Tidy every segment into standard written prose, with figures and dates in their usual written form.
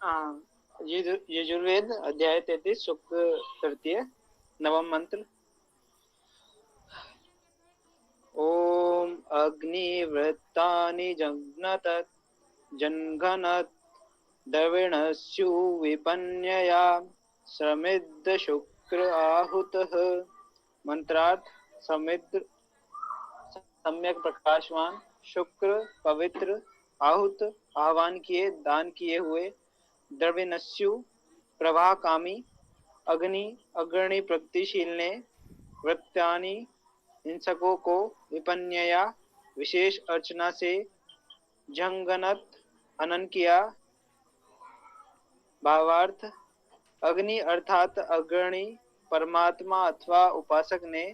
हाँ, यजुर्वेद अध्याय 33 शुक्ल तृतीय नवम मंत्र। ओम अग्निवृत्तानि जघ्नत जन्घनत द्रविणस्यु विपन्यया समिद्ध शुक्र आहुतः। मंत्रार्थ। समिद्र सम्यक प्रकाशवान, शुक्र पवित्र, आहुत आह्वान किए दान किए हुए, द्रविणस्यु प्रभाकामी, अग्नि अग्रणी प्रगतिशील ने, वृत्तानि हिंसकों को, विपन्यया विशेष अर्चना से, झंगनत हनन किया। भावार्थ। अग्नि अर्थात अग्रणी परमात्मा अथवा उपासक ने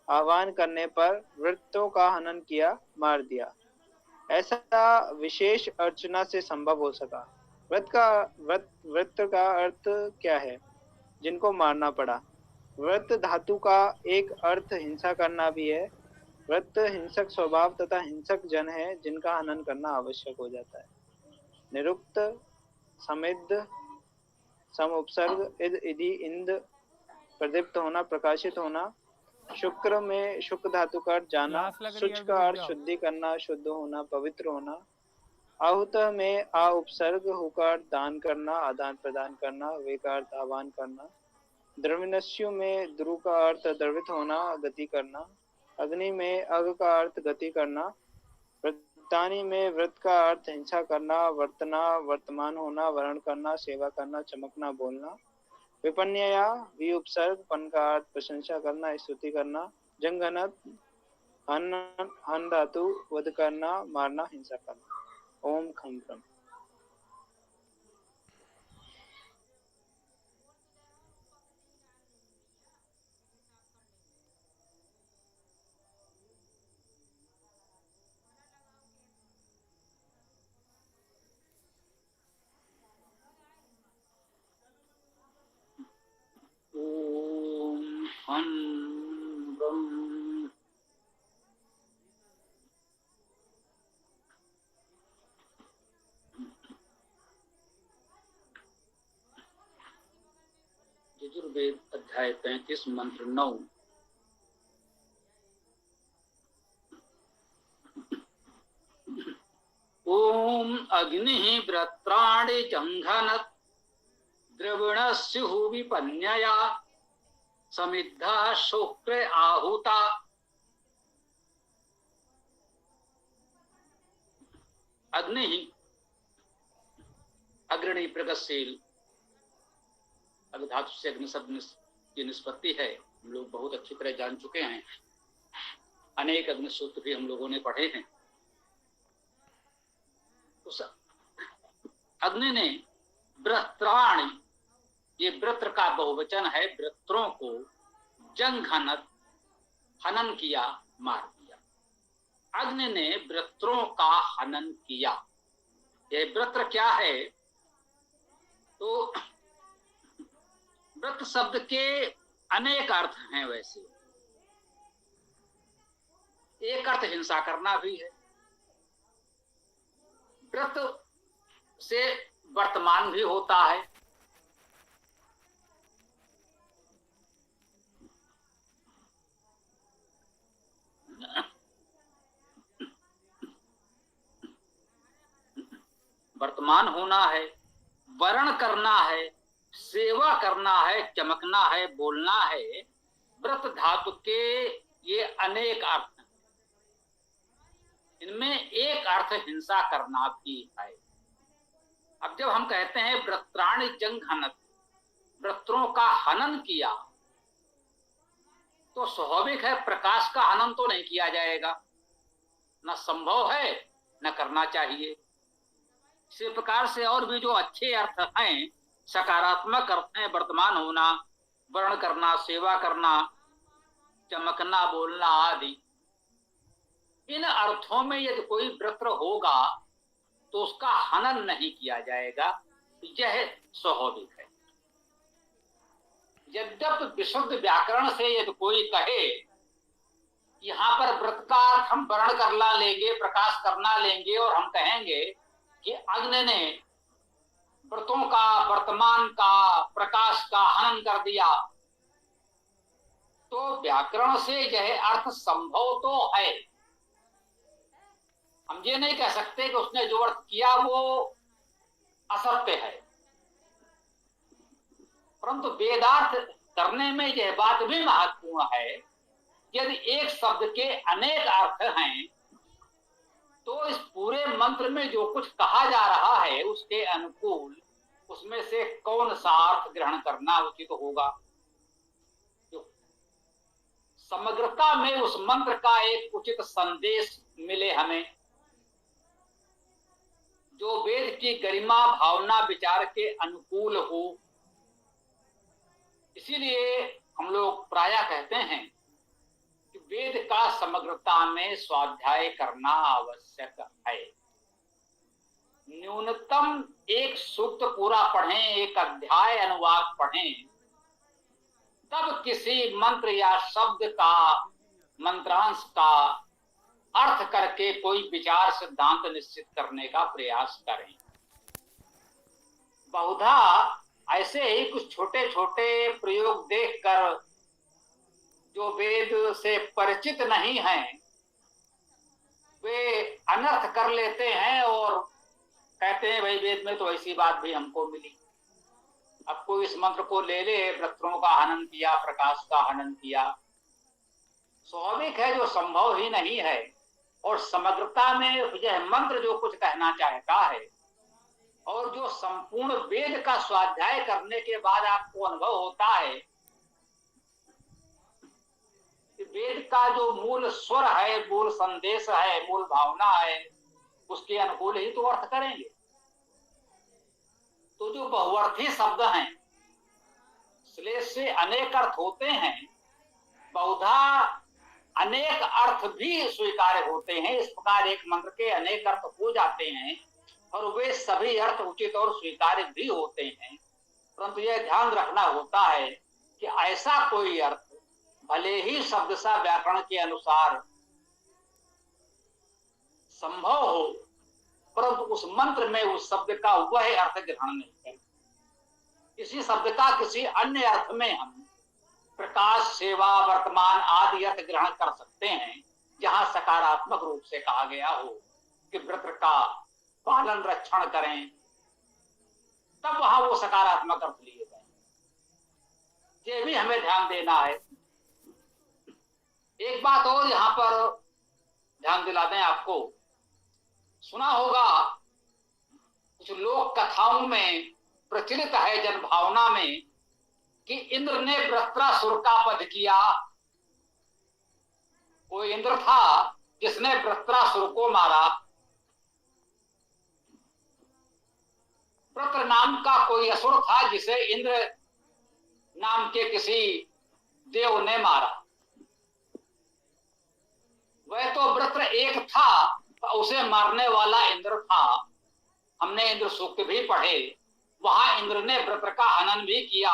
आह्वान करने पर वृत्तों का हनन किया, मार दिया। ऐसा विशेष अर्चना से संभव हो सका। वृत्त का अर्थ क्या है? जिनको मारना पड़ा। वृत्त धातु का एक अर्थ हिंसा करना भी है। वृत्त हिंसक स्वभाव तथा हिंसक जन है जिनका हनन करना आवश्यक हो जाता है। निरुक्त, समिद्ध, सम उपसर्ग, इद इधि इंद, प्रदीप्त होना, प्रकाशित होना। शुक्र में शुक्र धातु का अर्थ जाना, शुच का अर्थ शुद्धि करना, शुद्ध होना, पवित्र होना। आहुत में आ उपसर्ग होकर दान करना, आदान प्रदान करना, वे का अर्थ आह्वान करना। द्रविणस्यु में द्रु का अर्थ द्रवित होना, गति करना। अग्नि में अग का अर्थ गति करना। वृत्तानि में वृत्त का अर्थ हिंसा करना, वर्तना, वर्तमान होना, वर्ण करना, सेवा करना, चमकना, बोलना। विपन्यया वि उपसर्ग पन का अर्थ प्रशंसा करना, स्तुति करना। जंगनत हन धातु वध करना, मारना, हिंसा करना। ओम खम ब्रह्म। ओम हम ब्रह्म। यजुर्वेद अध्याय 35 मंत्र 9। ओम अग्नि व्रत्राणि जंघनत द्रविणस्युः विपन्यया समिद्धा शुक्र आहुता। अग्नि ही अग्रणी प्रगतिशील, अग्नि धातु से अग्नि शब्द की निष्पत्ति है। हम लोग बहुत अच्छी तरह जान चुके हैं। अनेक अग्नि सूत्र भी हम लोगों ने पढ़े हैं। उस अग्नि ने व्रत्राणि, ये वृत्र का बहुवचन है, वृत्रों को जंघनत हनन किया, मार दिया। अग्नि ने वृत्रों का हनन किया। यह वृत्र क्या है? तो वृत्त शब्द के अनेक अर्थ हैं। वैसे एक अर्थ हिंसा करना भी है। वृत्त से वर्तमान भी होता है। वर्तमान होना है, वर्ण करना है, सेवा करना है, चमकना है, बोलना है। व्रत धातु के ये अनेक अर्थ हैं। इनमें एक अर्थ हिंसा करना भी है। अब जब हम कहते हैं व्रत्राणि जंघनत, वृत्रों का हनन किया, तो स्वाभाविक है प्रकाश का हनन तो नहीं किया जाएगा, न संभव है, न करना चाहिए। इसी प्रकार से और भी जो अच्छे अर्थ हैं, सकारात्मक अर्थ हैं, वर्तमान होना, वर्ण करना, सेवा करना, चमकना, बोलना आदि, इन अर्थों में यदि कोई वृत्र होगा तो उसका हनन नहीं किया जाएगा। यह स्वाभाविक है। यद्यपि विशुद्ध व्याकरण से यदि कोई कहे यहाँ पर व्रत का अर्थ हम वर्ण करना लेंगे, प्रकाश करना लेंगे और हम कहेंगे कि अग्नि ने व्रतों का ज्ञान का, प्रकाश का हनन कर दिया, तो व्याकरण से यह अर्थ संभव तो है। हम ये नहीं कह सकते कि उसने जो अर्थ किया वो असत्य है, परंतु वेदार्थ करने में यह बात भी महत्वपूर्ण है, यदि एक शब्द के अनेक अर्थ हैं तो इस पूरे मंत्र में जो कुछ कहा जा रहा है उसके अनुकूल उसमें से कौन सा अर्थ ग्रहण करना उचित होगा। समग्रता में उस मंत्र का एक उचित संदेश मिले हमें, जो वेद की गरिमा, भावना, विचार के अनुकूल हो। इसीलिए हम लोग प्रायः कहते हैं कि वेद का समग्रता में स्वाध्याय करना आवश्यक है। न्यूनतम एक सूक्त पूरा पढ़ें, एक अध्याय अनुवाद पढ़ें, तब किसी मंत्र या शब्द का, मंत्रांश का अर्थ करके कोई विचार सिद्धांत निश्चित करने का प्रयास करें। बहुधा ऐसे ही कुछ छोटे छोटे प्रयोग देखकर जो वेद से परिचित नहीं हैं वे अनर्थ कर लेते हैं और कहते हैं भाई वेद में तो ऐसी बात भी हमको मिली। अब कोई इस मंत्र को ले ले, वृत्रों का हनन किया, प्रकाश का हनन किया, स्वाभाविक है जो संभव ही नहीं है। और समग्रता में यह मंत्र जो कुछ कहना चाहता है और जो संपूर्ण वेद का स्वाध्याय करने के बाद आपको अनुभव होता है कि वेद का जो मूल स्वर है, मूल संदेश है, मूल भावना है, उसके अनुकूल ही तो अर्थ करेंगे। तो जो बहुअर्थी शब्द हैं, श्लेष से अनेक अर्थ होते हैं, बहुधा अनेक अर्थ भी स्वीकार्य होते हैं। इस प्रकार एक मंत्र के अनेक अर्थ हो जाते हैं और वे सभी अर्थ उचित और स्वीकार्य भी होते हैं, परंतु यह ध्यान रखना होता है कि ऐसा कोई अर्थ भले ही शब्दशः व्याकरण के अनुसार संभव हो, परंतु उस मंत्र में उस शब्द का वह अर्थ ग्रहण नहीं करें। इसी शब्द का किसी अन्य अर्थ में हम प्रकाश, सेवा, वर्तमान आदि अर्थ ग्रहण कर सकते हैं, जहां सकारात्मक रूप से कहा गया हो कि व्रत का पालन रक्षण करें, तब वहां वो सकारात्मक अर्थ लिए जाए। ये भी हमें ध्यान देना है। एक बात और यहां पर ध्यान दिला दें आपको, सुना होगा कुछ लोक कथाओं में प्रचलित है, जनभावना में, कि इंद्र ने वृत्रासुर का वध किया। कोई इंद्र था जिसने वृत्रासुर को मारा। वृत्र नाम का कोई असुर था जिसे इंद्र नाम के किसी देव ने मारा। वह तो वृत्र एक था, उसे मारने वाला इंद्र था। हमने इंद्र सूक्त भी पढ़े, वहां इंद्र ने वृत्र का हनन भी किया।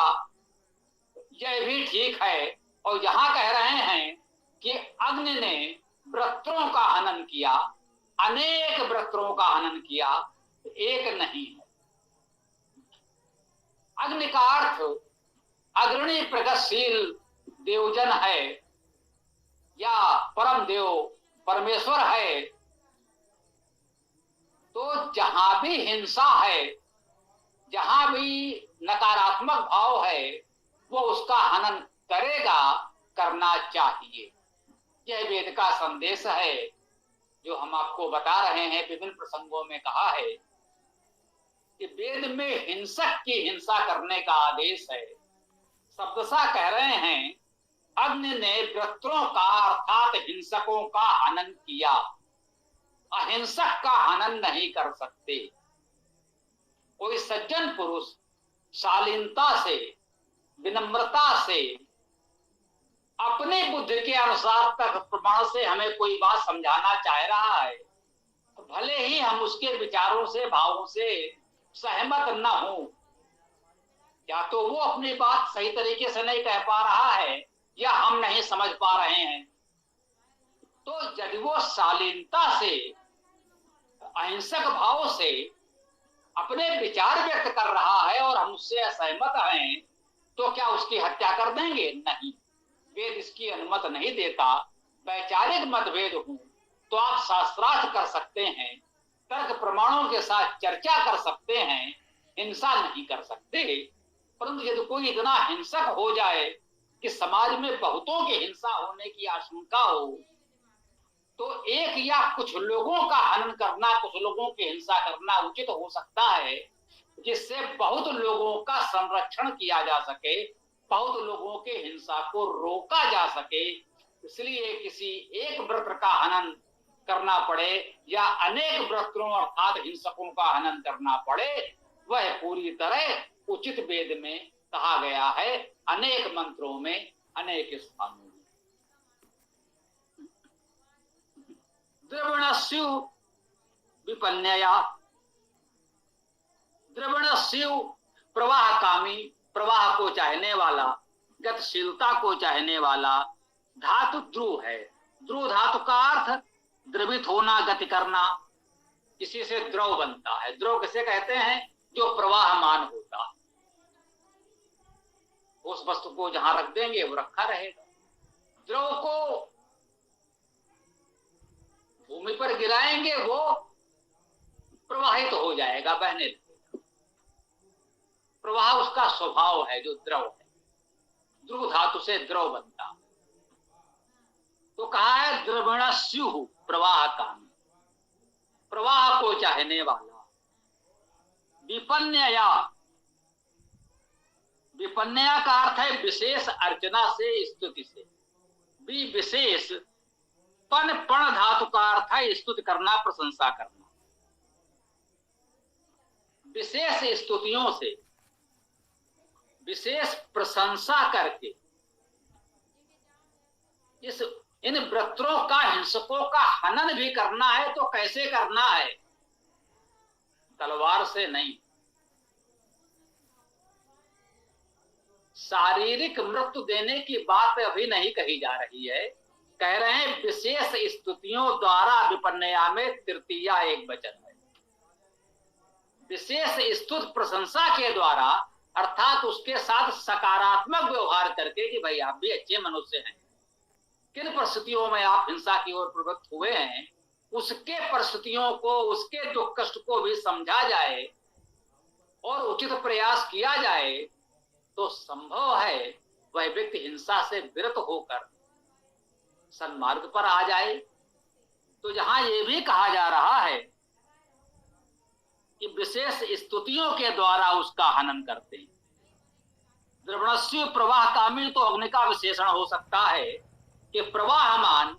यह भी ठीक है। और यहां कह रहे हैं कि अग्नि ने वृत्रों का हनन किया, अनेक वृत्रों का हनन किया, एक नहीं है। अग्नि का अर्थ अग्रणी प्रगतिशील देवजन है या परम देव परमेश्वर है। तो जहां भी हिंसा है, जहां भी नकारात्मक भाव है, वो उसका हनन करेगा, करना चाहिए। यह वेद का संदेश है जो हम आपको बता रहे हैं। विभिन्न प्रसंगों में कहा है कि वेद में हिंसक की हिंसा करने का आदेश है। शब्दशः कह रहे हैं अग्नि ने वृत्रों का अर्थात हिंसकों का हनन किया, अहिंसक का हनन नहीं कर सकते। कोई सज्जन पुरुष शालीनता से, विनम्रता से, अपने बुद्धि के अनुसार तक प्रमाण से हमें कोई बात समझाना चाह रहा है, तो भले ही हम उसके विचारों से, भावों से सहमत न हो, या तो वो अपनी बात सही तरीके से नहीं कह पा रहा है या हम नहीं समझ पा रहे हैं, तो यदि वो शालीनता से, अहिंसक भाव से अपने विचार व्यक्त कर रहा है और हम उससे असहमत हैं तो क्या उसकी हत्या कर देंगे? नहीं, वेद इसकी अनुमति नहीं देता। वैचारिक मतभेद हो तो आप शास्त्रार्थ कर सकते हैं, तर्क प्रमाणों के साथ चर्चा कर सकते हैं, हिंसा नहीं कर सकते। परंतु यदि कोई इतना हिंसक हो जाए कि समाज में बहुतों की हिंसा होने की आशंका हो, तो एक या कुछ लोगों का हनन करना, कुछ लोगों की हिंसा करना उचित हो सकता है, जिससे बहुत लोगों का संरक्षण किया जा सके, बहुत लोगों के हिंसा को रोका जा सके। इसलिए किसी एक व्रत का हनन करना पड़े या अनेक व्रतों अर्थात हिंसकों का हनन करना पड़े, वह पूरी तरह उचित वेद में कहा गया है, अनेक मंत्रों में, अनेक स्थानों में। द्रविणस्यु विपन्नया, द्रविणस्यु प्रवाह कामी, प्रवाह को चाहने वाला, गतिशीलता को चाहने वाला। धातु ध्रुव है, ध्रुव धातु का अर्थ द्रवित होना, गति करना, इसी से द्रव बनता है। द्रव किसे कहते हैं? जो प्रवाहमान होता है। उस वस्तु को जहां रख देंगे वो रखा रहेगा। द्रव को भूमि पर गिराएंगे वो प्रवाहित हो जाएगा, बहने लगेगा। प्रवाह उसका स्वभाव है, जो द्रव है। ध्रुव धातु से द्रव बनता। तो कहा है द्रविणस्यु, प्रवाह कामी, प्रवाह को चाहने वाला। विपन्नया, विपन्नया का अर्थ है विशेष अर्चना से, स्तुति से। विशेष पन, पण धातु का अर्थ है स्तुति करना, प्रशंसा करना। विशेष स्तुतियों से, विशेष प्रशंसा करके इन व्रतों का, हिंसकों का हनन भी करना है तो कैसे करना है? तलवार से नहीं। शारीरिक मृत्यु देने की बात अभी नहीं कही जा रही है। कह रहे हैं विशेष स्तुतियों द्वारा। विपन्नया में तृतीया एक वचन है। विशेष स्तुति प्रशंसा के द्वारा, अर्थात उसके साथ सकारात्मक व्यवहार करके कि भाई आप भी अच्छे मनुष्य हैं, किन परिस्थितियों में आप हिंसा की ओर प्रवृत्त हुए हैं, उसके परिस्थितियों को, उसके दुख कष्ट को भी समझा जाए और उचित प्रयास किया जाए, तो संभव है वह व्यक्ति हिंसा से विरत होकर सन्मार्ग पर आ जाए। तो जहां ये भी कहा जा रहा है कि विशेष स्तुतियों के द्वारा उसका हनन करते हैं। द्रविणस्यु प्रवाह कामी, तो अग्नि का विशेषण हो सकता है कि प्रवाहमान,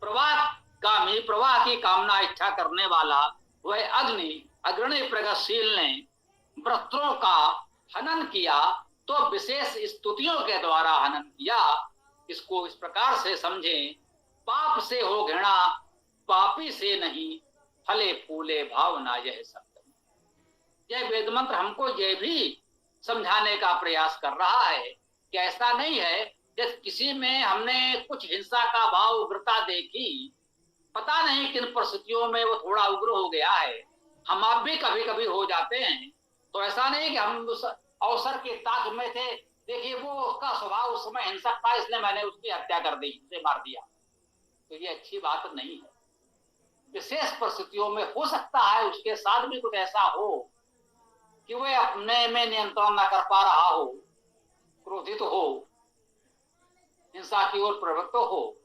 प्रवाह कामी, प्रवाह की कामना इच्छा करने वाला वह अग्नि, अग्रणी प्रगतिशील ने व्रतों का हनन किया, तो विशेष स्तुतियों के द्वारा हनन किया। इसको इस प्रकार से समझें, पाप से हो घृणा, पापी से नहीं, फले फूले भावना यह सत्य। यह वेद मंत्र हमको यह भी समझाने का प्रयास कर रहा है कि ऐसा नहीं है कि किसी में हमने कुछ हिंसा का भाव, उग्रता देखी, पता नहीं किन परिस्थितियों में वो थोड़ा उग्र हो गया है। हम आप भी कभी कभी हो जाते हैं। तो ऐसा नहीं कि हम उस अवसर के ताक में थे, देखिए वो उसका स्वभाव उस समय हिंसक था, इसलिए मैंने उसकी हत्या कर दी, उसे मार दिया। तो ये अच्छी बात नहीं है। विशेष परिस्थितियों में हो सकता है उसके साथ भी कुछ ऐसा हो कि वह अपने में नियंत्रण न कर पा रहा हो, क्रोधित हो, हिंसा की ओर प्रवृत्त हो।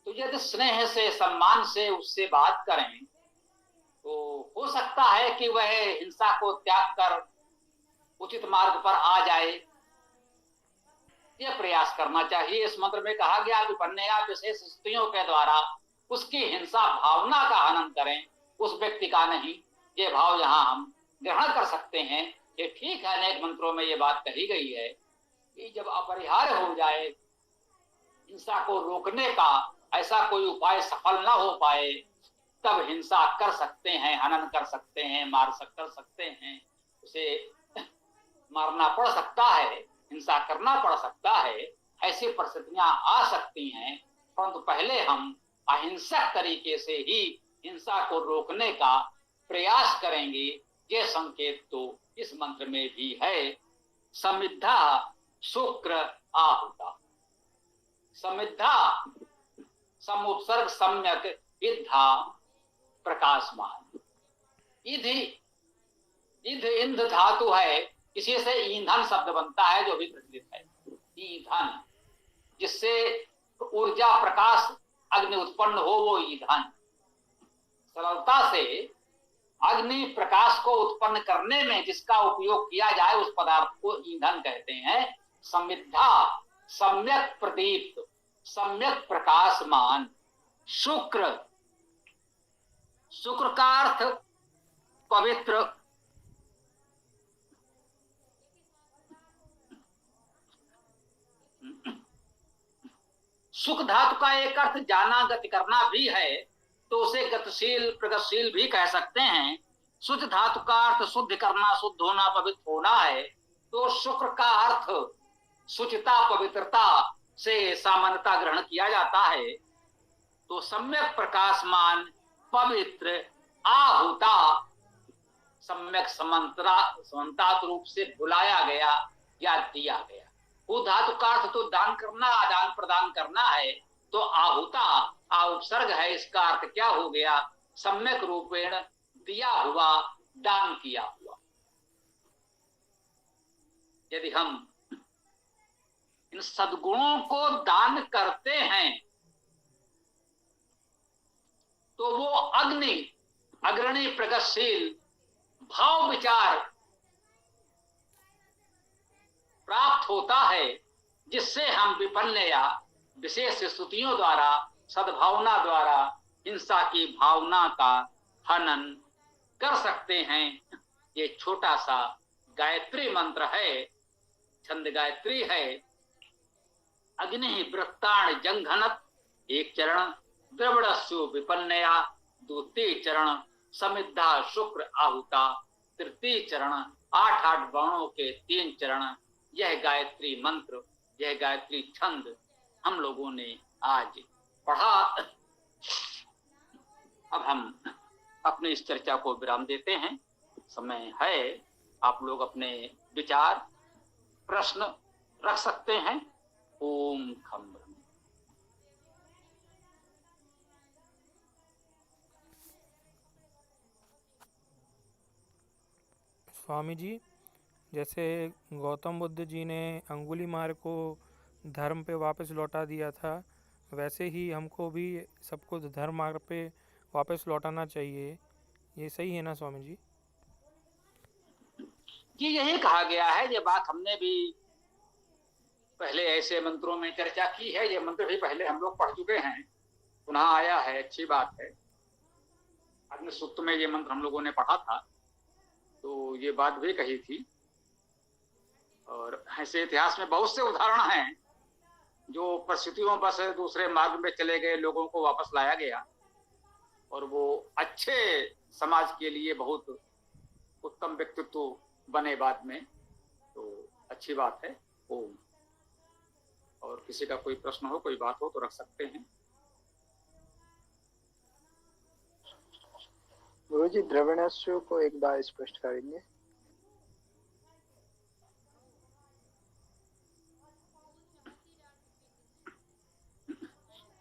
तो यदि स्नेह से, सम्मान से उससे बात करें तो हो सकता है कि वह हिंसा को त्याग कर उचित मार्ग पर आ जाए। यह प्रयास करना चाहिए। इस मंत्र में कहा गया विपन्नया, विशेष स्तुतियों के द्वारा उसकी हिंसा भावना का हनन करें, उस व्यक्ति का नहीं। ये भाव यहाँ हम ग्रहण कर सकते हैं। ये ठीक है, अनेक मंत्रों में ये बात कही गई है कि जब अपरिहार्य हो जाए, हिंसा को रोकने का ऐसा कोई उपाय सफल ना हो पाए, तब हिंसा कर सकते हैं, हनन कर सकते हैं, कर सकते हैं, उसे मारना पड़ सकता है, हिंसा करना पड़ सकता है। ऐसी परिस्थितियां आ सकती हैं, परंतु पहले हम अहिंसक तरीके से ही हिंसा को रोकने का प्रयास करेंगे, ये संकेत तो इस मंत्र में भी है। समिद्धा शुक्र आहुता। समिद्धा समुत्सर्ग सम्यक इद्धा प्रकाशमान। इधि इध इंध धातु है, इसी से ईंधन शब्द बनता है जो भी प्रचलित है। ईंधन, जिससे ऊर्जा प्रकाश अग्नि उत्पन्न हो, वो ईंधन। सरलता से अग्नि प्रकाश को उत्पन्न करने में जिसका उपयोग किया जाए उस पदार्थ को ईंधन कहते हैं। समिद्धा सम्यक प्रदीप्त, सम्यक प्रकाशमान। शुक्र, शुक्र का अर्थ पवित्र। सुख धातु का एक अर्थ जाना, गति करना भी है, तो उसे गतिशील, प्रगतिशील भी कह सकते हैं। शुद्ध धातु का अर्थ शुद्ध करना, शुद्ध होना, पवित्र होना है, तो शुक्र का अर्थ शुचिता, पवित्रता से सामान्यता ग्रहण किया जाता है। तो सम्यक प्रकाशमान, पवित्र, आहुता, सम्यक समन्तात रूप से बुलाया गया या दिया गया। वो धातु का अर्थ तो दान करना, आदान प्रदान करना है, तो आहुता उपसर्ग है, इसका अर्थ क्या हो गया? सम्यक रूपेण दिया हुआ, दान किया हुआ। यदि हम इन सद्गुणों को दान करते हैं तो वो अग्नि, अग्रणी, प्रगतिशील भाव विचार प्राप्त होता है, जिससे हम विपन्न या विशेष स्तुतियों द्वारा, सद्भावना द्वारा हिंसा की भावना का हनन कर सकते हैं। ये छोटा सा गायत्री मंत्र है, छंद गायत्री है। अग्नि वृत्ताण जंघनत, एक चरण। द्रविड़स्यु विपन्नया, द्वितीय चरण। समिद्धा शुक्र आहुता, तृतीय चरण। 8 वर्णों के 3 चरण। यह गायत्री मंत्र, यह गायत्री छंद हम लोगों ने आज पढ़ा। अब हम अपनी इस चर्चा को विराम देते हैं। समय है, आप लोग अपने विचार, प्रश्न रख सकते हैं। ओम खम। स्वामी जी, जैसे गौतम बुद्ध जी ने अंगुलीमाल को धर्म पे वापस लौटा दिया था, वैसे ही हमको भी सबको धर्म मार्ग पे वापस लौटाना चाहिए। ये सही है ना स्वामी जी? कि यही कहा गया है। ये बात हमने भी पहले ऐसे मंत्रों में चर्चा की है। ये मंत्र भी पहले हम लोग पढ़ चुके हैं, पुनः आया है, अच्छी बात है। अग्नि सूक्त में ये मंत्र हम लोगों ने पढ़ा था, तो ये बात भी कही थी। और ऐसे इतिहास में बहुत से उदाहरण हैं जो परिस्थितियों बस दूसरे मार्ग में चले गए लोगों को वापस लाया गया, और वो अच्छे समाज के लिए बहुत उत्तम व्यक्तित्व बने बाद में। तो अच्छी बात है। ओम। और किसी का कोई प्रश्न हो, कोई बात हो तो रख सकते हैं। गुरु जी, द्रविणस्यु को एक बार स्पष्ट करेंगे?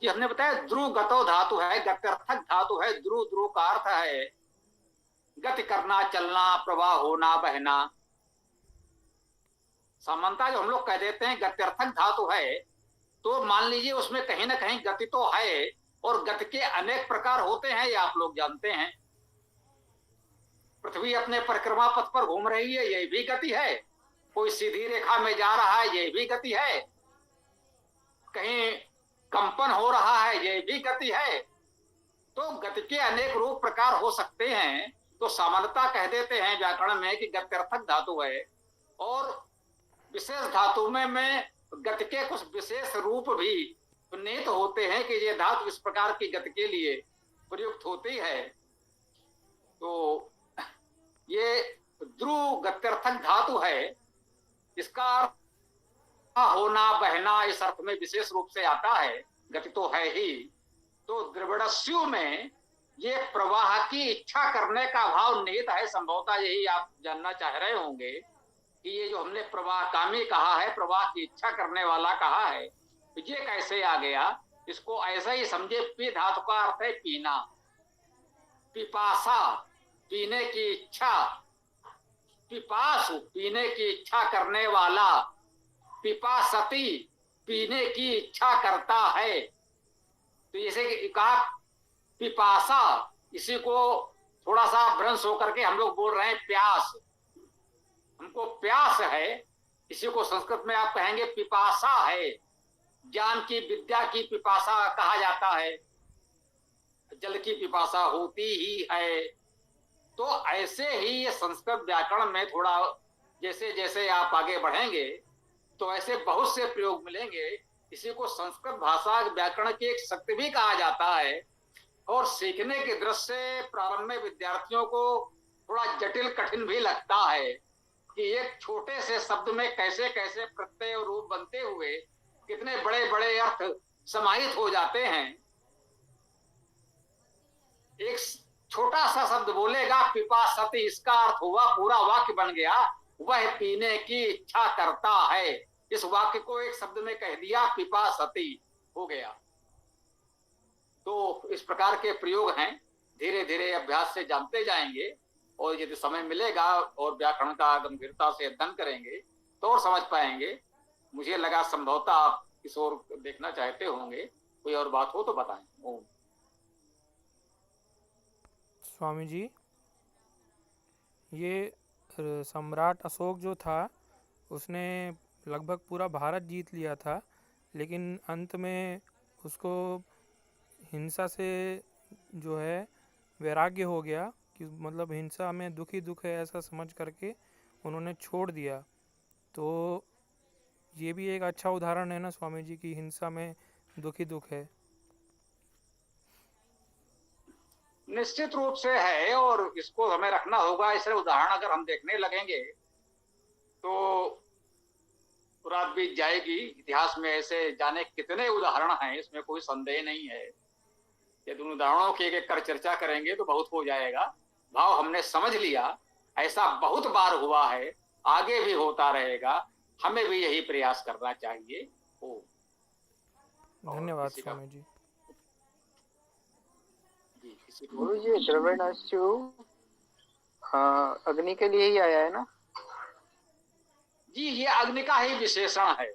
कि हमने बताया ध्रुव गतो धातु है, गत्यर्थक धातु है। ध्रुव, ध्रुव का अर्थ है गति करना, चलना, प्रवाह होना, बहना। समानता जो हम लोग कह देते हैं गत्यर्थक धातु है, तो मान लीजिए उसमें कहीं ना कहीं गति तो है, और गति के अनेक प्रकार होते हैं, ये आप लोग जानते हैं। पृथ्वी अपने परिक्रमा पथ पर घूम रही है, यही भी गति है। कोई सीधी रेखा में जा रहा है, यही भी गति है। कहीं कंपन हो रहा है, यही भी गति है। तो गति के अनेक रूप प्रकार हो सकते हैं। तो सामान्यता कह देते हैं व्याकरण में कि गत्यर्थक धातु है, और विशेष धातु में गति के कुछ विशेष रूप भी निहित होते हैं कि ये धातु इस प्रकार की गति के लिए प्रयुक्त होती है। तो ये ध्रुव गत्यर्थक धातु है, इसका अर्थ होना, बहना, इस अर्थ में विशेष रूप से आता है। गति तो है ही। तो द्रविड़स्यु में ये प्रवाह की इच्छा करने का भाव निहित है। संभवतः यही आप जानना चाह रहे होंगे कि ये जो हमने प्रवाहकामी कहा है, प्रवाह की इच्छा करने वाला कहा है, तो ये कैसे आ गया? इसको ऐसा ही समझे, पी धातु का अर्थ है पीना। पिपासा, पीने की इच्छा। पिपासु, पीने की इच्छा करने वाला। पिपासती, पीने की इच्छा करता है। तो जैसे कहा पिपासा, इसी को थोड़ा सा भ्रंश होकर के हम लोग बोल रहे हैं प्यास। हमको प्यास है, इसी को संस्कृत में आप कहेंगे पिपासा है। ज्ञान की, विद्या की पिपासा कहा जाता है। जल की पिपासा होती ही है। तो ऐसे ही ये संस्कृत व्याकरण में थोड़ा जैसे जैसे आप आगे बढ़ेंगे तो ऐसे बहुत से प्रयोग मिलेंगे। इसी को संस्कृत भाषा व्याकरण की एक शक्ति भी कहा जाता है। और सीखने की दृष्टि से प्रारंभ में विद्यार्थियों को थोड़ा जटिल कठिन भी लगता है कि एक छोटे से शब्द में कैसे कैसे प्रत्यय और रूप बनते हुए कितने बड़े बड़े अर्थ समाहित हो जाते हैं। एक छोटा सा शब्द बोलेगा पिपासति, इसका अर्थ हुआ पूरा वाक्य बन गया, वह पीने की इच्छा करता है। इस वाक्य को एक शब्द में कह दिया, पिपासति हो गया। तो इस प्रकार के प्रयोग हैं, धीरे धीरे अभ्यास से जानते जाएंगे और यदि समय मिलेगा और व्याकरण का गंभीरता से अध्ययन करेंगे तो और समझ पाएंगे। मुझे लगा संभवतः आप इस ओर देखना चाहते होंगे, कोई और बात हो तो बताएं। ओम। स्वामी जी, ये सम्राट अशोक जो था उसने लगभग पूरा भारत जीत लिया था, लेकिन अंत में उसको हिंसा से जो है वैराग्य हो गया कि मतलब हिंसा में दुख ही दुख है ऐसा समझ करके उन्होंने छोड़ दिया। तो ये भी एक अच्छा उदाहरण है ना स्वामी जी की हिंसा में दुख ही दुख है। निश्चित रूप से है और इसको हमें रखना होगा। इसलिए उदाहरण अगर हम देखने लगेंगे तो रात बीत जाएगी। इतिहास में ऐसे जाने कितने उदाहरण हैं, इसमें कोई संदेह नहीं है। यदि उन उदाहरणों की एक एक कर चर्चा करेंगे तो बहुत हो जाएगा। भाव हमने समझ लिया, ऐसा बहुत बार हुआ है, आगे भी होता रहेगा। हमें भी यही प्रयास करना चाहिए। धन्यवाद स्वामी जी। गुरु जी, द्रविड़ास्यु अग्नि के लिए ही आया है ना? जी, ये अग्नि का ही विशेषण है।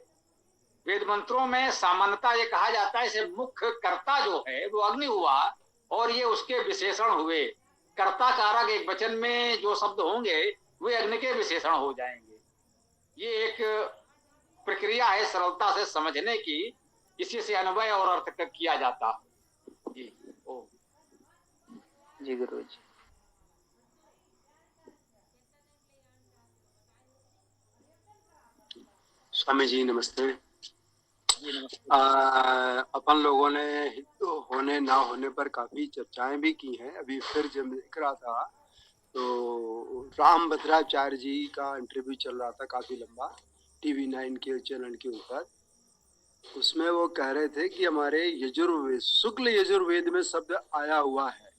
वेद मंत्रों में सामान्यतः ये कहा जाता है इसे मुख्य कर्ता जो है वो अग्नि हुआ और ये उसके विशेषण हुए। कर्ता कारक एक वचन में जो शब्द होंगे वे अग्नि के विशेषण हो जाएंगे। ये एक प्रक्रिया है सरलता से समझने की, इसी से अन्वय और अर्थ किया जाता है। जी ओ जी गुरु जी। स्वामी जी नमस्ते। अपन लोगों ने हिंदू होने ना होने पर काफी चर्चाएं भी की हैं। अभी फिर जब देख रहा था तो राम भद्राचार्य जी का इंटरव्यू चल रहा था काफी लंबा TV9 के चैनल के ऊपर। उसमें वो कह रहे थे कि हमारे यजुर्वेद, शुक्ल यजुर्वेद में शब्द आया हुआ है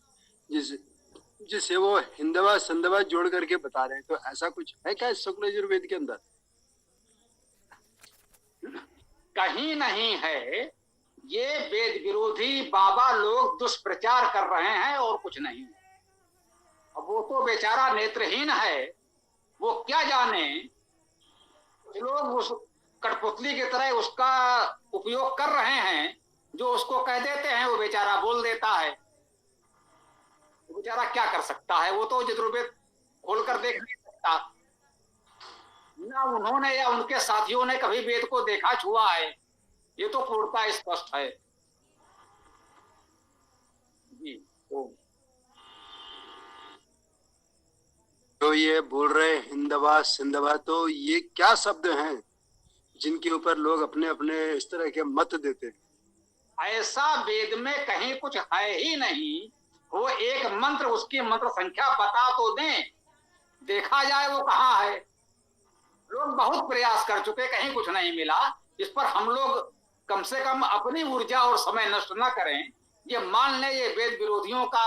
जिसे वो हिंदवा संदवा जोड़ करके बता रहे हैं। तो ऐसा कुछ है क्या शुक्ल यजुर्वेद के अंदर? कहीं नहीं है। ये वेद विरोधी बाबा लोग दुष्प्रचार कर रहे हैं और कुछ नहीं। अब वो तो बेचारा नेत्रहीन है, वो क्या जाने। लोग उस कठपुतली की तरह उसका उपयोग कर रहे हैं, जो उसको कह देते हैं वो बेचारा बोल देता है। वो बेचारा क्या कर सकता है? वो तो यजुर्वेद खोलकर देख नहीं सकता। ना उन्होंने या उनके साथियों ने कभी वेद को देखा छुआ है, ये तो पूर्णतः स्पष्ट है। जी तो ये बोल रहे हिंदवा सिंधवा, तो ये क्या शब्द हैं जिनके ऊपर लोग अपने अपने इस तरह के मत देते हैं? ऐसा वेद में कहीं कुछ है ही नहीं। वो एक मंत्र, उसकी मंत्र संख्या बता तो दें, देखा जाए वो कहाँ है। लोग बहुत प्रयास कर चुके, कहीं कुछ नहीं मिला। इस पर हम लोग कम से कम अपनी ऊर्जा और समय नष्ट न करें। ये मान लें ये वेद विरोधियों का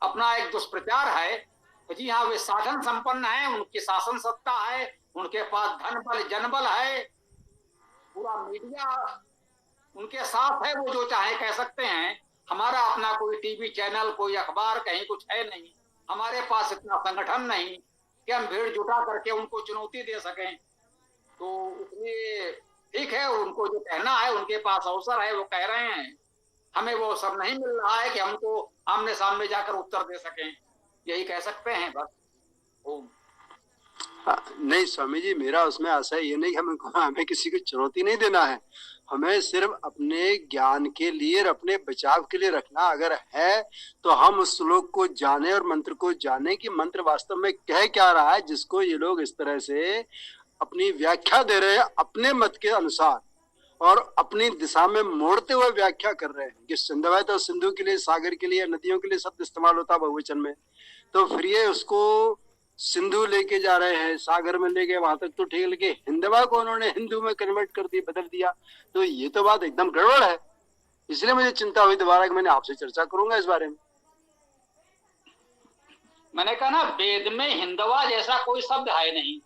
अपना एक दुष्प्रचार है। तो जी हाँ, वे साधन संपन्न है, उनकी शासन सत्ता है, उनके पास धन बल जनबल है, पूरा मीडिया उनके साथ है, वो जो चाहे कह सकते हैं। हमारा अपना कोई टीवी चैनल, कोई अखबार कहीं कुछ है नहीं, हमारे पास इतना संगठन नहीं कि हम भीड़ जुटा करके उनको चुनौती दे सकें। तो इसलिए ठीक है, उनको जो कहना है, उनके पास अवसर है, वो कह रहे हैं। हमें वो सब नहीं मिल रहा है कि हमको आमने सामने जाकर उत्तर दे सकें, यही कह सकते हैं बस। ओम। हाँ, नहीं स्वामी जी, मेरा उसमें आशय ये नहीं, हमें किसी को चुनौती नहीं देना है, हमें सिर्फ अपने ज्ञान के लिए और अपने बचाव के लिए रखना अगर है तो हम उस श्लोक को जाने और मंत्र को जाने कि मंत्र वास्तव में कह क्या रहा है, जिसको ये लोग इस तरह से अपनी व्याख्या दे रहे हैं अपने मत के अनुसार और अपनी दिशा में मोड़ते हुए व्याख्या कर रहे हैं कि सिंधु है तो सिंधु के लिए, सागर के लिए, नदियों के लिए शब्द इस्तेमाल होता है बहुवचन में, तो फिर ये उसको सिंधु लेके जा रहे हैं, सागर में ले गए, वहां तक तो ठीक, लेकिन हिंदवा को उन्होंने हिंदू में कन्वर्ट कर दिया, बदल दिया, तो ये तो बात एकदम गड़बड़ है। इसलिए मुझे चिंता हुई दोबारा कि मैंने आपसे चर्चा करूंगा इस बारे में। मैंने कहा ना, वेद में हिंदवा जैसा कोई शब्द है नहीं,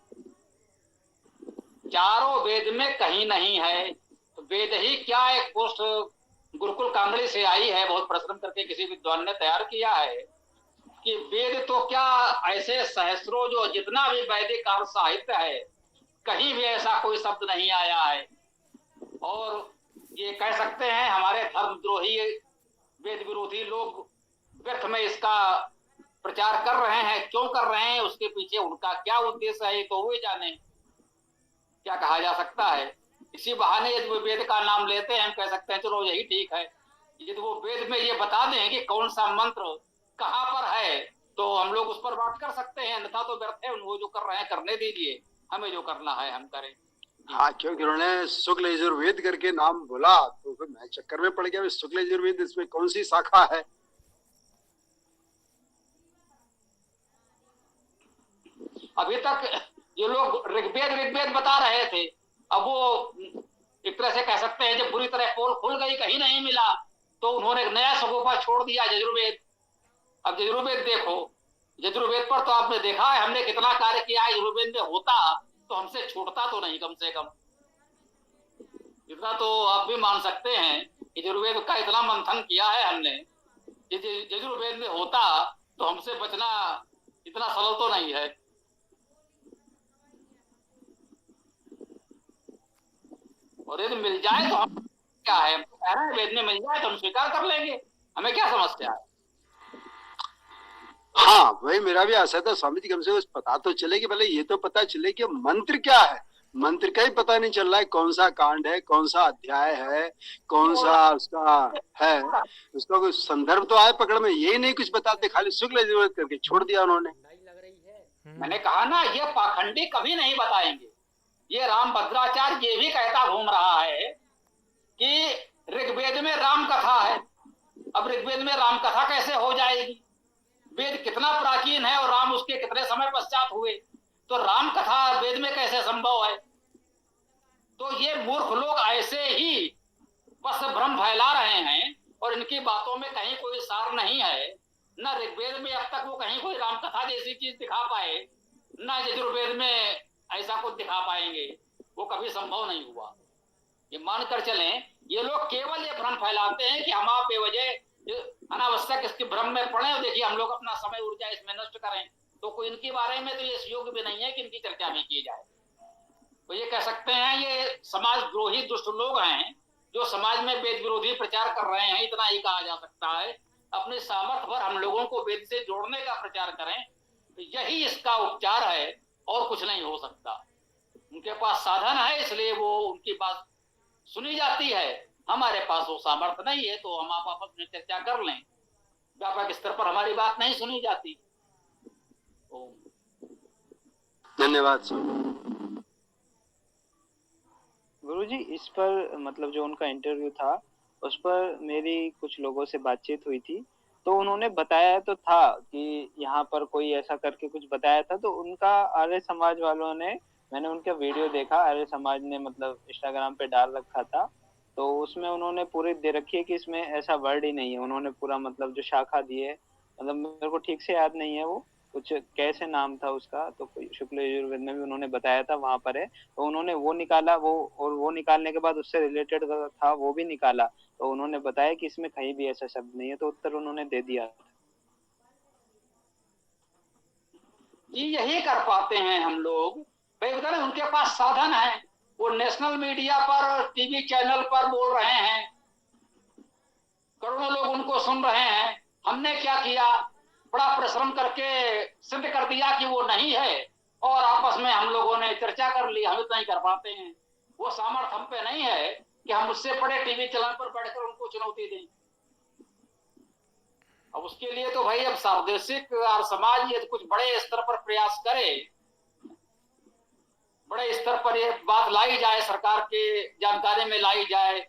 चारों वेद में कहीं नहीं है। तो वेद ही क्या, एक पोस्ट गुरुकुल कांगड़ी से आई है, बहुत परिश्रम करके किसी विद्वान ने तैयार किया है कि वेद तो क्या, ऐसे सहस्रों जो जितना भी वैदिक काल साहित्य है, कहीं भी ऐसा कोई शब्द नहीं आया है। और ये कह सकते हैं हमारे धर्मद्रोही वेद विरोधी लोग व्यर्थ में इसका प्रचार कर रहे हैं। क्यों कर रहे हैं, उसके पीछे उनका क्या उद्देश्य है, तो हुए जाने, क्या कहा जा सकता है। इसी बहाने यदि वो वेद का नाम लेते हैं, हम कह सकते हैं चलो यही ठीक है। यदि वो वेद में ये बता दें कि कौन सा मंत्र कहाँ पर है, तो हम लोग उस पर बात कर सकते हैं, अन्यथा तो व्यर्थ है, वो जो कर रहे हैं करने दीजिए, हमें जो करना है हम करें। हाँ, क्योंकि उन्होंने शुक्ल यजुर्वेद करके नाम बोला तो फिर मैं चक्कर में पड़ गया, शुक्ल यजुर्वेद इसमें कौन सी शाखा है। अभी तक ये लोग ऋग्वेद बता रहे थे, अब वो एक तरह से कह सकते हैं जब बुरी तरह पोल खुल गई, कहीं नहीं मिला, तो उन्होंने नया सगोपा छोड़ दिया, यजुर्वेद। अब यजुर्वेद देखो, यजुर्वेद पर तो आपने देखा है हमने कितना कार्य किया है, यजुर्वेद में होता तो हमसे छूटता तो नहीं, कम से कम इतना तो आप भी मान सकते हैं। यजुर्वेद का इतना मंथन किया है हमने, यजुर्वेद में होता तो हमसे बचना इतना सरल तो नहीं है। और यदि मिल जाए तो हम क्या है, कह रहे हैं वेद में मिल जाए तो हम स्वीकार कर लेंगे, हमें क्या समस्या है। हाँ, वही मेरा भी आशा था स्वामी जी, कम से कम पता तो चले कि भले ये तो पता चले कि मंत्र क्या है, मंत्र का ही पता नहीं चल रहा है, कौन सा कांड है, कौन सा अध्याय है, कौन सा उसका है, उसका कोई संदर्भ तो आए पकड़ में, यही नहीं कुछ बताते, खाली शुक्ल यजुर्वेद करके छोड़ दिया उन्होंने। मैंने कहा ना, ये पाखंडी कभी नहीं बताएंगे। ये राम भद्राचार्य ये भी कहता घूम रहा है कि ऋग्वेद में राम कथा है। अब ऋग्वेद में राम कथा कैसे हो जाएगी, वेद कितना प्राचीन है और राम उसके कितने समय पश्चात हुए, तो राम कथा वेद में कैसे संभव है। तो ये मूर्ख लोग ऐसे ही बस भ्रम फैला रहे हैं, और इनकी बातों में कहीं कोई सार नहीं है। न ऋग्वेद में अब तक वो कहीं कोई राम कथा जैसी चीज दिखा पाए, न यजुर्वेद में ऐसा कुछ दिखा पाएंगे, वो कभी संभव नहीं हुआ। ये मानकर चलें, ये लोग केवल ये भ्रम फैलाते हैं कि हम आप बेवजह अनावश्यक इसके भ्रम में पड़े और देखिए हम लोग अपना समय ऊर्जा इसमें नष्ट करें, तो कोई इनके बारे में तो ये योग्य भी नहीं है कि इनकी चर्चा भी की जाए। तो ये कह सकते हैं ये समाज द्रोही दुष्ट लोग हैं जो समाज में वेद विरोधी प्रचार कर रहे हैं, इतना ही कहा जा सकता है। अपने सामर्थ्य पर हम लोगों को वेद से जोड़ने का प्रचार करें, तो यही इसका उपचार है, और कुछ नहीं हो सकता। उनके पास साधन है, इसलिए वो उनकी बात सुनी जाती है। हमारे पास वो सामर्थ्य नहीं है, तो हम आप आपस में चर्चा कर लें, व्यापक स्तर पर हमारी बात नहीं सुनी जाती। धन्यवाद गुरुजी, इस पर मतलब जो उनका इंटरव्यू था उस पर मेरी कुछ लोगों से बातचीत हुई थी, तो उन्होंने बताया तो था कि यहाँ पर कोई ऐसा करके कुछ बताया था, तो उनका आर्य समाज वालों ने, मैंने उनका वीडियो देखा, आर्य समाज ने मतलब इंस्टाग्राम पे डाल रखा था, तो उसमें उन्होंने पूरी दे रखी है कि इसमें ऐसा वर्ड ही नहीं है। उन्होंने पूरा मतलब जो शाखा दी है मतलब मेरे को ठीक से याद नहीं है वो, कुछ कैसे नाम था उसका, तो कोई शुक्ल यजुर्वेद में भी उन्होंने बताया था, वहां पर है। तो उन्होंने वो निकाला वो, और वो निकालने के बाद उससे रिलेटेड था वो भी निकाला, तो उन्होंने बताया कि इसमें कहीं भी ऐसा शब्द नहीं है, तो उत्तर उन्होंने दे दिया था। जी यही कर पाते हैं हम लोग। भाई बता रहे उनके पास साधन है, वो नेशनल मीडिया पर टीवी चैनल पर बोल रहे हैं, करोड़ों लोग उनको सुन रहे हैं। हमने क्या किया, बड़ा परिश्रम करके सिद्ध कर दिया कि वो नहीं है, और आपस में हम लोगों ने चर्चा कर ली। हम इतना ही कर पाते हैं, वो सामर्थ्य हम पे नहीं है कि हम उससे बड़े टीवी चैनल पर बैठकर उनको चुनौती दें। अब उसके लिए तो भाई अब सार्वदेशिक और समाज ये कुछ बड़े स्तर पर प्रयास करे, बड़े स्तर पर ये बात लाई जाए, सरकार के जानकारी में लाई जाए,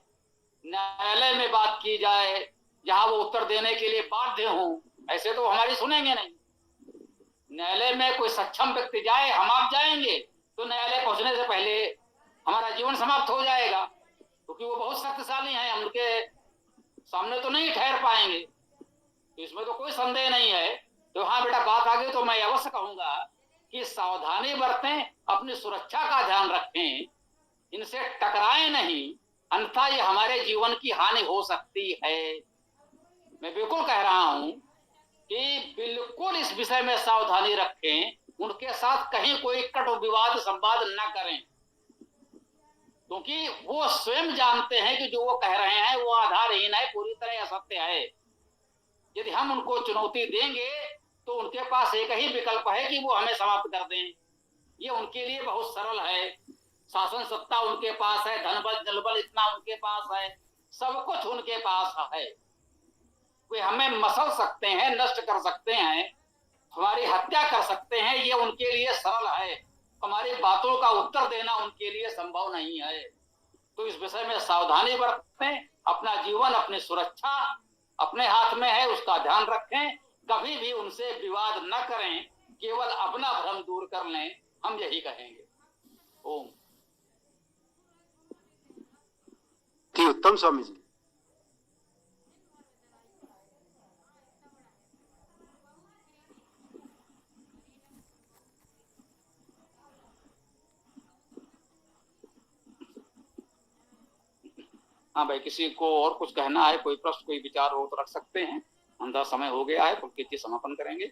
न्यायालय में बात की जाए, जहां वो उत्तर देने के लिए बाध्य हो। ऐसे तो हमारी सुनेंगे नहीं। न्यायालय में कोई सक्षम व्यक्ति जाए, हम आप जाएंगे तो न्यायालय पहुंचने से पहले हमारा जीवन समाप्त हो जाएगा, क्योंकि वो बहुत शक्तिशाली हैं, हम उनके सामने तो नहीं ठहर पाएंगे। तो इसमें तो कोई संदेह नहीं है। तो हाँ बेटा, बात आ गई तो मैं अवश्य कहूंगा कि सावधानी बरतें, अपनी सुरक्षा का ध्यान रखें, इनसे टकराएं नहीं, अन्यथा ये हमारे जीवन की हानि हो सकती है। मैं बिल्कुल कह रहा हूं कि बिल्कुल इस विषय में सावधानी रखें, उनके साथ कहीं कोई कट विवाद संवाद न करें, क्योंकि वो स्वयं जानते हैं कि जो वो कह रहे हैं वो आधारहीन है, पूरी तरह असत्य है। यदि हम उनको चुनौती देंगे तो उनके पास एक ही विकल्प है कि वो हमें समाप्त कर दें। ये उनके लिए बहुत सरल है। शासन सत्ता उनके पास है, धनबल जलबल इतना उनके पास है, सब कुछ उनके पास है। वे हमें मसल सकते हैं, नष्ट कर सकते हैं, हमारी हत्या कर सकते हैं। ये उनके लिए सरल है। हमारी बातों का उत्तर देना उनके लिए संभव नहीं है। तो इस विषय में सावधानी बरतें, अपना जीवन अपनी सुरक्षा अपने हाथ में है, उसका ध्यान रखें, कभी भी उनसे विवाद न करें, केवल अपना भ्रम दूर कर लें, हम यही कहेंगे। ओम। उत्तम स्वामी जी। हाँ भाई, किसी को और कुछ कहना है, कोई प्रश्न कोई विचार हो तो रख सकते हैं। अंधा समय हो गया है, पुलकित समापन करेंगे।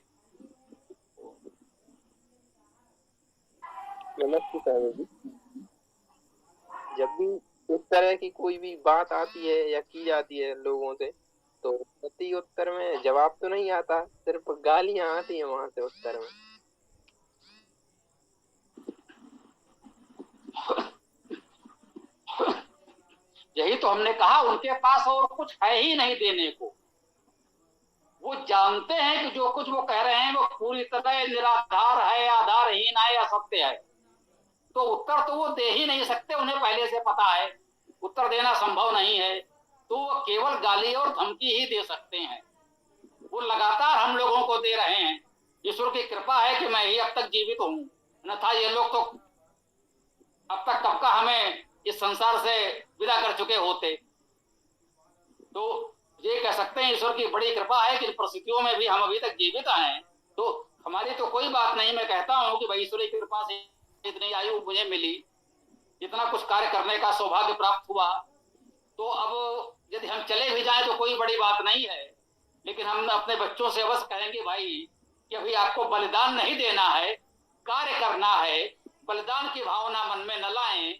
नमस्ते जी। जब भी इस तरह की कोई भी बात आती है या की जाती है लोगों से, तो प्रति उत्तर में जवाब तो नहीं आता, सिर्फ गालियां आती है वहां से उत्तर में। यही तो हमने कहा, उनके पास और कुछ है ही नहीं देने को। वो जानते हैं कि जो कुछ वो कह रहे हैं वो पूरी तरह निराधार है, आधारहीन है, असत्य है। तो उत्तर तो वो दे ही नहीं सकते, उन्हें पहले से पता है उत्तर देना संभव नहीं है। तो वो केवल गाली और धमकी ही दे सकते हैं। वो लगातार हम लोगों को दे रहे हैं। ईश्वर की कृपा है कि मैं ही अब तक जीवित हूं, अन्यथा ये लोग तो अब तक कब का हमें इस संसार से विदा कर चुके होते। तो ये कह सकते हैं ईश्वर की बड़ी कृपा है कि परिस्थितियों में भी हम अभी तक जीवित हैं। तो हमारी तो कोई बात नहीं। मैं कहता हूं कि भाई ईश्वर की कृपा से इतनी आयु मुझे मिली, इतना कुछ कार्य करने का सौभाग्य प्राप्त हुआ। तो अब यदि हम चले भी जाएं तो कोई बड़ी बात नहीं है, लेकिन हम अपने बच्चों से अवश्य कहेंगे भाई कि अभी आपको बलिदान नहीं देना है, कार्य करना है। बलिदान की भावना मन में न लाएं,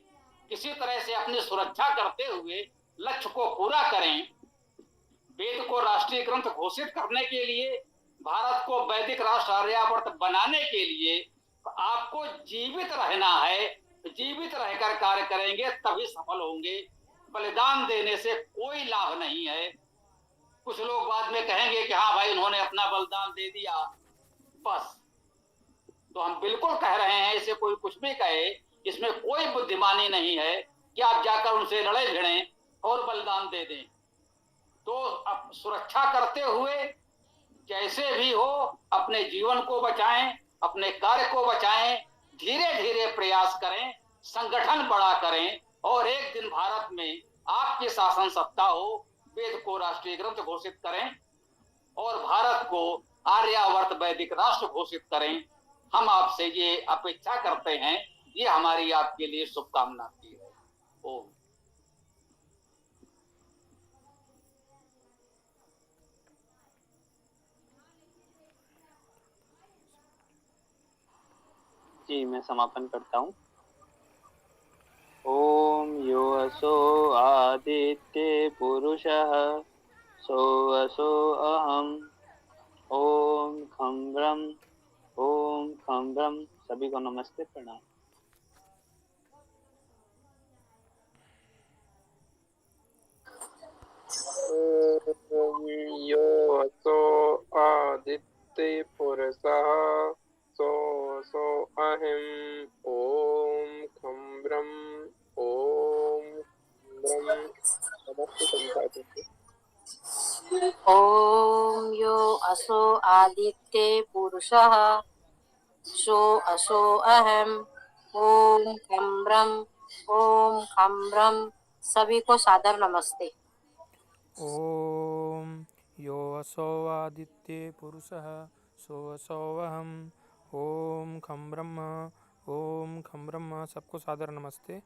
किसी तरह से अपनी सुरक्षा करते हुए लक्ष्य को पूरा करें। वेद को राष्ट्रीय ग्रंथ घोषित करने के लिए, भारत को वैदिक राष्ट्र आर्यावर्त बनाने के लिए आपको जीवित रहना है। जीवित रहकर कार्य करेंगे तभी सफल होंगे। बलिदान देने से कोई लाभ नहीं है। कुछ लोग बाद में कहेंगे कि हाँ भाई इन्होंने अपना बलिदान दे दिया बस। तो हम बिल्कुल कह रहे हैं, इसे कोई कुछ भी कहे, इसमें कोई बुद्धिमानी नहीं है कि आप जाकर उनसे लड़े भिड़ें और बलिदान दे दें। तो अब सुरक्षा करते हुए जैसे भी हो अपने जीवन को बचाएं, अपने कार्य को बचाएं, धीरे धीरे प्रयास करें, संगठन बड़ा करें, और एक दिन भारत में आपकी शासन सत्ता हो, वेद को राष्ट्रीय ग्रंथ घोषित करें और भारत को आर्यावर्त वैदिक राष्ट्र घोषित करें। हम आपसे ये अपेक्षा करते हैं, ये हमारी आपके लिए शुभकामना की है। ओम। जी, मैं समापन करता हूँ। ओम यो असो आदित्य पुरुषः सो असो अहम ओम खं ब्रह्म ओम खं ब्रह्म। सभी को नमस्ते, प्रणाम। ओम यो असो आदित्य पुरुषः सो असो अहम् ओम खं ब्रह्म ओम ब्रह्म। नमस्ते कविता जी। ओम यो असो आदित्य पुरुषः सो असो अहम ओम खं ब्रह्म। सभी को सादर नमस्ते। ओम यो असो आदित्य पुरुषः सो असो अहम ओम खं ब्रह्म सबको सादर नमस्ते।